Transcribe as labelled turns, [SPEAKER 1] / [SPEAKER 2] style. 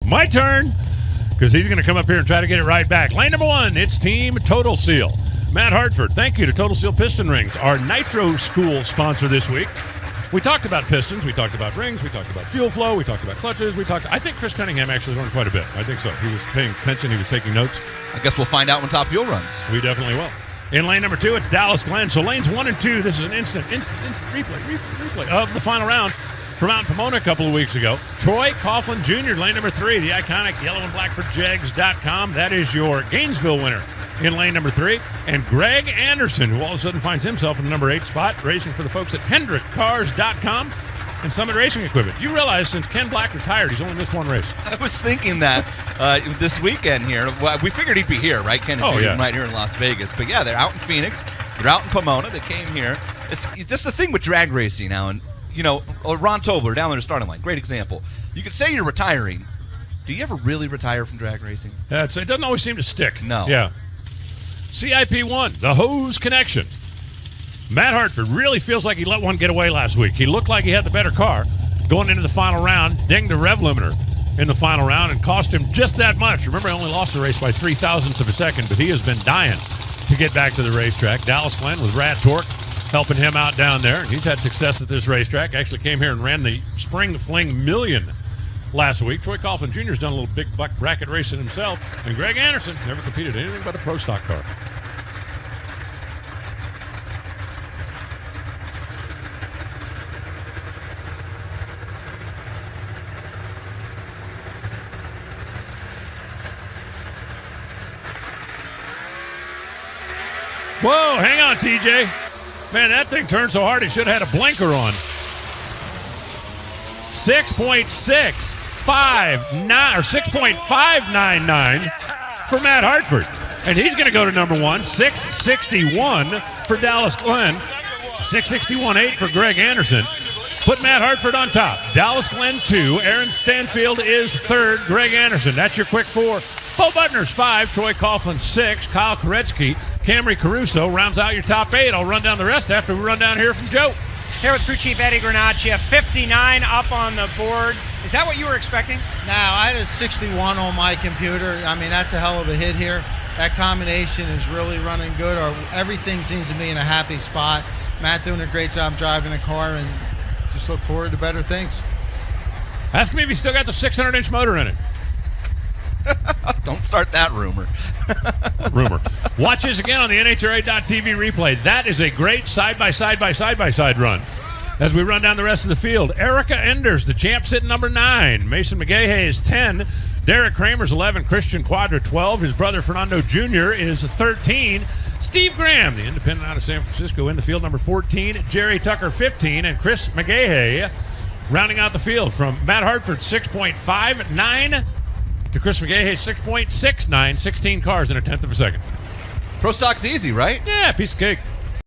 [SPEAKER 1] My turn, because he's going to come up here and try to get it right back. Lane number 1, it's Team Total Seal. Matt Hartford, thank you to Total Seal Piston Rings, our Nitro School sponsor this week. We talked about pistons, we talked about rings, we talked about fuel flow, we talked about clutches, I think Chris Cunningham actually learned quite a bit. I think so. He was paying attention, he was taking notes.
[SPEAKER 2] I guess we'll find out when Top Fuel runs.
[SPEAKER 1] We definitely will. In lane number 2, it's Dallas Glenn. So lanes 1 and 2, this is an instant replay of the final round from out in Pomona a couple of weeks ago. Troy Coughlin Jr., lane number 3, the iconic yellow and black for Jegs.com. That is your Gainesville winner in lane number 3. And Greg Anderson, who all of a sudden finds himself in the number 8 spot, racing for the folks at HendrickCars.com and Summit Racing Equipment. You realize since Ken Black retired, he's only missed one race.
[SPEAKER 2] I was thinking that this weekend here. Well, we figured he'd be here, right? Ken and Judy right here in Las Vegas. But yeah, they're out in Phoenix. They're out in Pomona. They came here. It's just the thing with drag racing now. And, you know, Ron Tobler down there, starting line. Great example. You could say you're retiring. Do you ever really retire from drag racing?
[SPEAKER 1] It doesn't always seem to stick.
[SPEAKER 2] No.
[SPEAKER 1] Yeah. CIP1, the hose connection. Matt Hartford really feels like he let one get away last week. He looked like he had the better car going into the final round, dinged the rev limiter in the final round, and cost him just that much. Remember, he only lost the race by 0.03 of a second, but he has been dying to get back to the racetrack. Dallas Glenn with Rad Torque helping him out down there. He's had success at this racetrack. Actually came here and ran the Spring Fling Million last week. Troy Coughlin Jr. has done a little big buck bracket racing himself. And Greg Anderson never competed in anything but a pro stock car. Whoa, hang on, TJ. Man, that thing turned so hard he should have had a blinker on. 6.659 or 6.599 for Matt Hartford. And he's going to go to number 1. 661 for Dallas Glenn. 661.8 for Greg Anderson. Put Matt Hartford on top. Dallas Glenn 2. Aaron Stanfield is 3rd. Greg Anderson. That's your quick 4. Bo Butner's 5. Troy Coughlin 6. Kyle Koretsky. Camry Caruso rounds out your top 8. I'll run down the rest after we run down here from Joe.
[SPEAKER 3] Here with crew chief Eddie Granaccia, 59 up on the board. Is that what you were expecting?
[SPEAKER 4] No, I had a 61 on my computer. I mean, that's a hell of a hit here. That combination is really running good. Everything seems to be in a happy spot. Matt doing a great job driving the car, and just look forward to better things.
[SPEAKER 1] Ask me if he's still got the 600-inch motor in it.
[SPEAKER 2] Don't start that rumor.
[SPEAKER 1] Rumor. Watch this again on the NHRA.TV replay. That is a great side-by-side run. As we run down the rest of the field, Erica Enders, the champ, sitting number 9. Mason McGahey is 10. Derek Kramer's 11. Christian Quadra 12. His brother Fernando Jr. is 13. Steve Graham, the independent out of San Francisco, in the field, number 14. Jerry Tucker, 15. And Chris McGahey rounding out the field from Matt Hartford, 6.59 to Chris McGahey, 6.69. 16 cars in a tenth of a second.
[SPEAKER 2] Pro stock's easy, right?
[SPEAKER 1] Yeah, piece of cake.